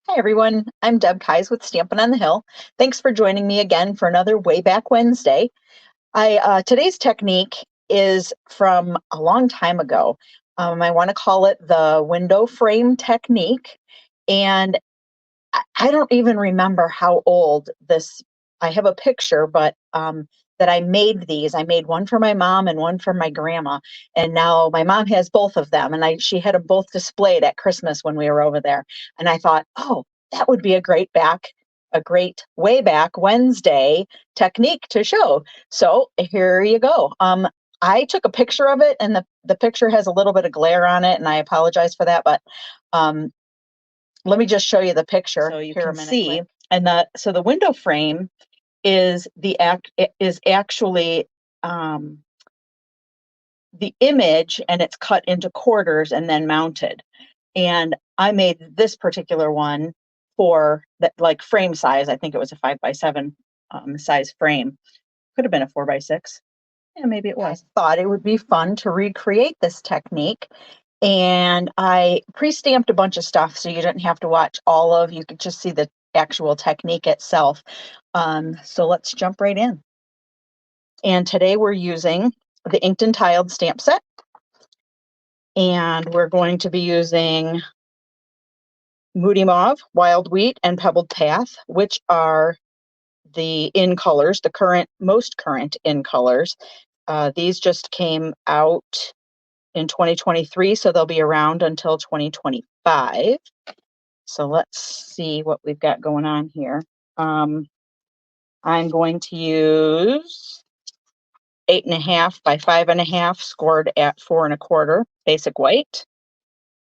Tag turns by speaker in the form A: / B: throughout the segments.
A: Hi everyone, I'm Deb Keyes with Stampin' on the Hill. Thanks for joining me again for another Way Back Wednesday. Today's technique is from a long time ago. I want to call it the window frame technique, and I don't even remember how old this. I have a picture, but that I made these. I made one for my mom and one for my grandma, and now my mom has both of them, and she had them both displayed at Christmas when we were over there. And I thought, oh, that would be a great way back Wednesday technique to show. So here you go. I took a picture of it, and the picture has a little bit of glare on it, and I apologize for that, but um, let me just show you the picture so you can see. And the window frame is actually the image, and it's cut into quarters and then mounted. And I made this particular one for that, like, frame size. I think it was a 5x7 size frame. Could have been a 4x6. Yeah, maybe it was. I thought it would be fun to recreate this technique. And I pre-stamped a bunch of stuff so you didn't have to watch you could just see the actual technique itself. So let's jump right in. And today we're using the Inked and Tiled stamp set. And we're going to be using Moody Mauve, Wild Wheat, and Pebbled Path, which are the in colors, the most current in colors. These just came out in 2023, so they'll be around until 2025. So let's see what we've got going on here. I'm going to use 8.5 by 5.5, scored at 4.25 basic white.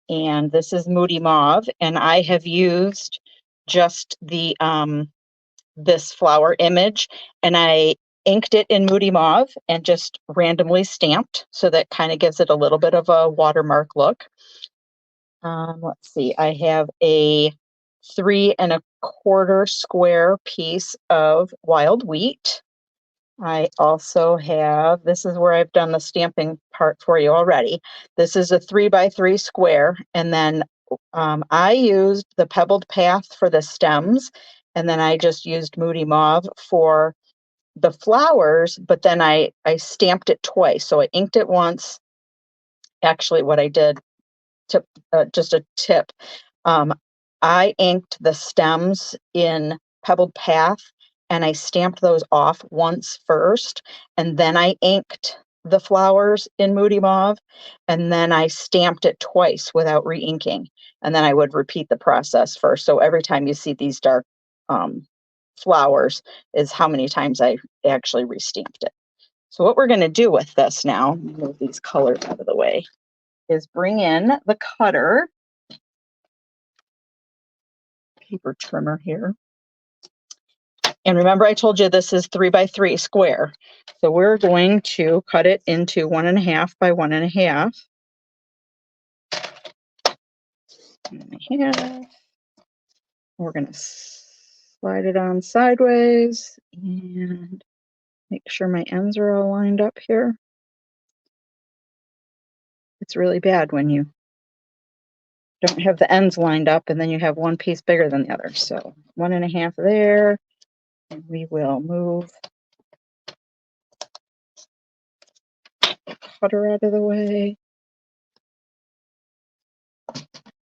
A: And this is Moody Mauve, and I have used just the this flower image, and I inked it in Moody Mauve and just randomly stamped, so that kind of gives it a little bit of a watermark look. Let's see, I have a 3.25 square piece of wild wheat. I also have, this is where I've done the stamping part for you already. This is a 3x3 square, and then I used the Pebbled Path for the stems, and then I just used Moody Mauve for the flowers, but then I stamped it twice. So I inked it once. Actually, what I did, just a tip, I inked the stems in Pebbled Path, and I stamped those off once first, and then I inked the flowers in Moody Mauve, and then I stamped it twice without re-inking, and then I would repeat the process first. So every time you see these dark flowers is how many times I actually re-stamped it. So what we're going to do with this now, move these colors out of the way, is bring in the cutter, paper trimmer here. And remember, I told you this is 3x3 square. So we're going to cut it into 1.5 by 1.5. 1.5. We're going to slide it on sideways and make sure my ends are all lined up here. It's really bad when you don't have the ends lined up and then you have one piece bigger than the other. So 1.5 there, and we will move the cutter out of the way.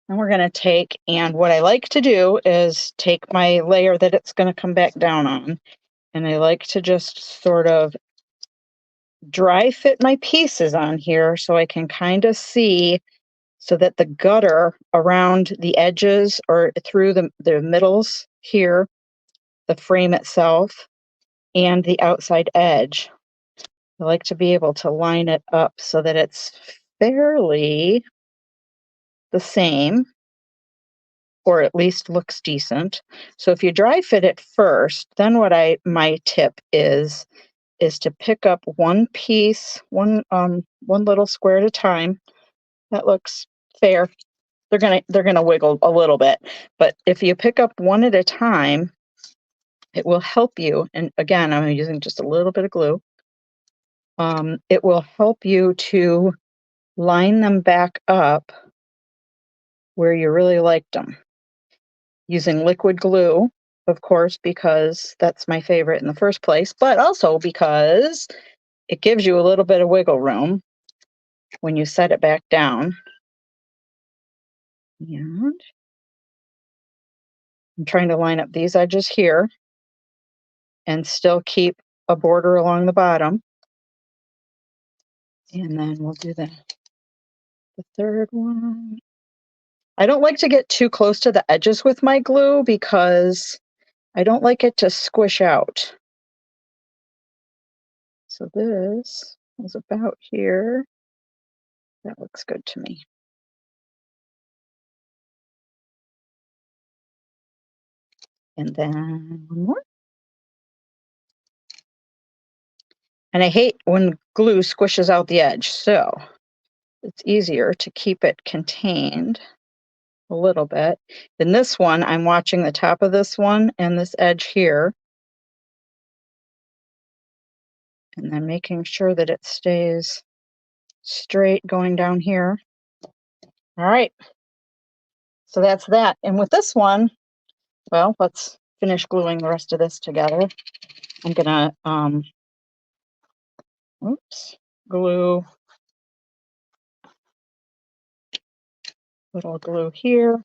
A: And we're going to take, and what I like to do is take my layer that it's going to come back down on, and I like to just sort of dry fit my pieces on here so I can kind of see, so that the gutter around the edges or through the middles here, the frame itself, and the outside edge. I like to be able to line it up so that it's fairly the same, or at least looks decent. So if you dry fit it first, then my tip is to pick up one piece, one little square at a time. That looks fair. They're gonna wiggle a little bit, but if you pick up one at a time, it will help you. And again, I'm using just a little bit of glue. It will help you to line them back up where you really liked them. using liquid glue, of course, because that's my favorite in the first place, but also because it gives you a little bit of wiggle room when you set it back down. And I'm trying to line up these edges here and still keep a border along the bottom. And then we'll do the third one. I don't like to get too close to the edges with my glue because I don't like it to squish out. So this is about here. That looks good to me. And then one more. And I hate when glue squishes out the edge, so it's easier to keep it contained a little bit. In this one, I'm watching the top of this one and this edge here, and then making sure that it stays straight going down here. All right, so that's that. And with this one, well, let's finish gluing the rest of this together. I'm gonna glue little glue here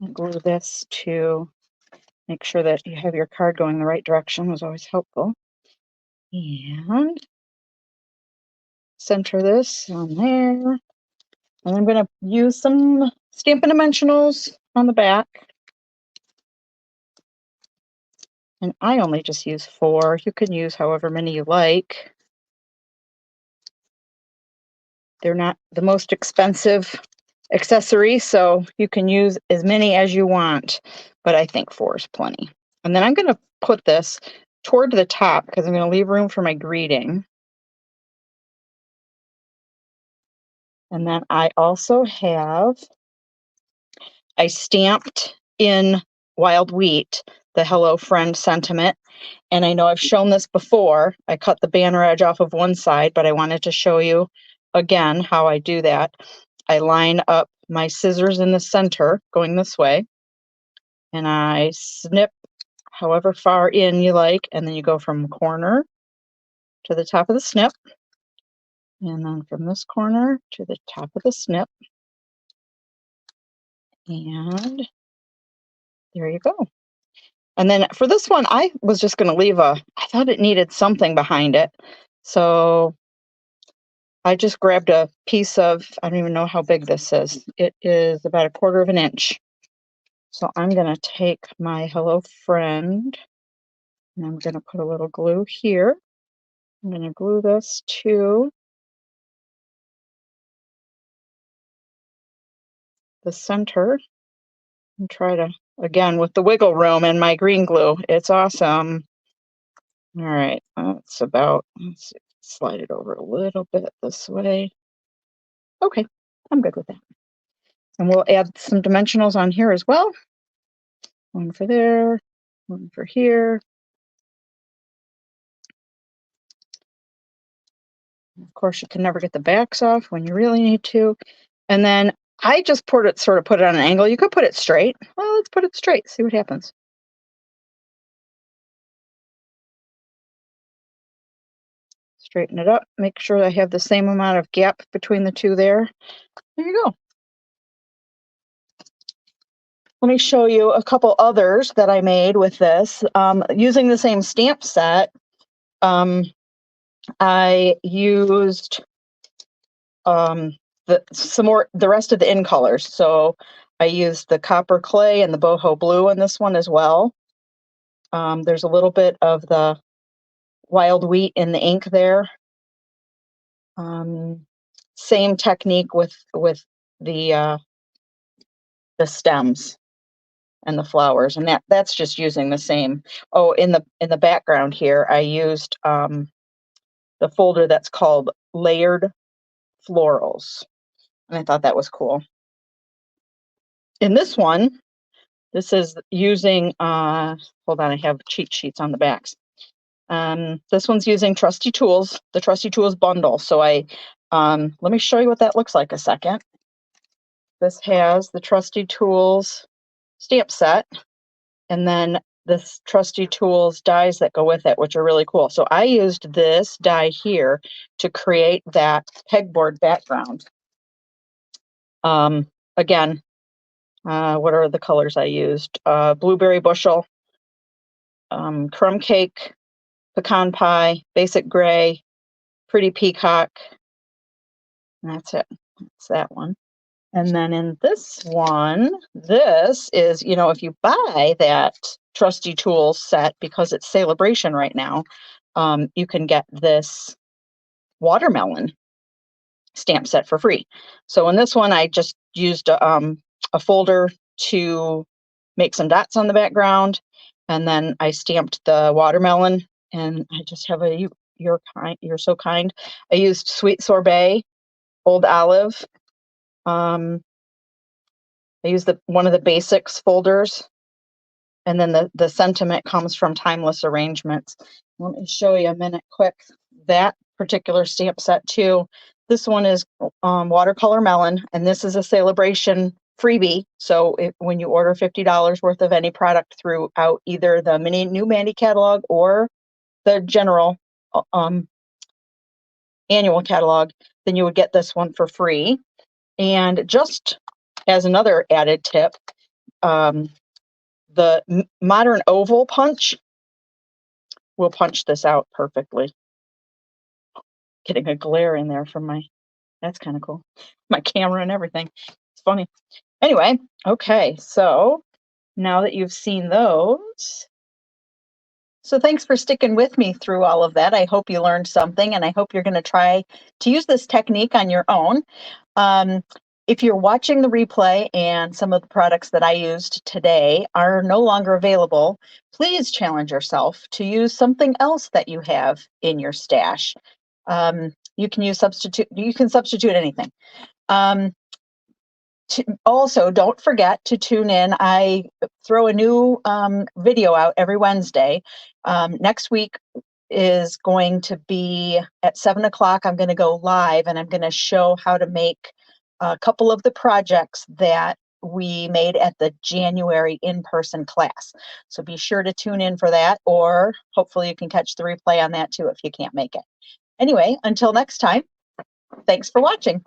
A: and glue this to make sure that you have your card going the right direction was always helpful. And center this on there. And I'm going to use some Stampin' Dimensionals on the back. And I only just use 4. You can use however many you like. They're not the most expensive accessory, so you can use as many as you want, but I think 4 is plenty. And then I'm going to put this toward the top because I'm going to leave room for my greeting. And then I also have, I stamped in Wild Wheat the Hello Friend sentiment. And I know I've shown this before. I cut the banner edge off of one side, but I wanted to show you again how I do that. I line up my scissors in the center going this way, and I snip however far in you like, and then you go from corner to the top of the snip, and then from this corner to the top of the snip, and there you go. And then for this one, I was just going to leave I thought it needed something behind it. So I just grabbed a piece of, I don't even know how big this is. It is about 1/4 of an inch. So I'm going to take my Hello Friend and I'm going to put a little glue here. I'm going to glue this to the center and try to, again, with the wiggle room and my green glue. It's awesome. All right, that's about, let's see, slide it over a little bit this way. Okay, I'm good with that. And we'll add some dimensionals on here as well. One for there, one for here. Of course, you can never get the backs off when you really need to. And then I just sort of put it on an angle. You could put it straight. Well, let's put it straight, see what happens. Straighten it up, make sure I have the same amount of gap between the two there. There you go. Let me show you a couple others that I made with this. Using the same stamp set, I used the rest of the in colors. So I used the copper clay and the boho blue in this one as well. There's a little bit of the Wild Wheat in the ink there. Same technique with the stems and the flowers, and that's just using the same. Oh, in the background here, I used the folder that's called Layered Florals, and I thought that was cool. In this one, this is using, hold on, I have cheat sheets on the backs. This one's using Trusty Tools, the Trusty Tools bundle. So let me show you what that looks like a second. This has the Trusty Tools stamp set, and then this Trusty Tools dies that go with it, which are really cool. So I used this die here to create that pegboard background. Again, what are the colors I used? Blueberry bushel, crumb cake, pecan pie, basic gray, pretty peacock. And that's it. That's that one. And then in this one, this is, you know, if you buy that Trusty Tools set, because it's Celebration right now, you can get this watermelon stamp set for free. So in this one, I just used a folder to make some dots on the background, and then I stamped the watermelon, and I just have a you're so kind. I used Sweet Sorbet, Old Olive. I used one of the basics folders, and then the sentiment comes from Timeless Arrangements. Let me show you a minute quick that particular stamp set too. This one is watercolor melon, and this is a Celebration freebie. So when you order $50 worth of any product throughout either the mini new Mandy catalog or the general annual catalog, then you would get this one for free. And just as another added tip, the modern oval punch will punch this out perfectly. Getting a glare in there from that's kind of cool. My camera and everything. It's funny. Anyway, okay, so now that you've seen those, so thanks for sticking with me through all of that. I hope you learned something, and I hope you're going to try to use this technique on your own. If you're watching the replay and some of the products that I used today are no longer available, please challenge yourself to use something else that you have in your stash. You can substitute anything. Also, don't forget to tune in. I throw a new video out every Wednesday. Next week is going to be at 7 o'clock. I'm going to go live, and I'm going to show how to make a couple of the projects that we made at the January in-person class. So be sure to tune in for that, or hopefully you can catch the replay on that too if you can't make it. Anyway, until next time, thanks for watching.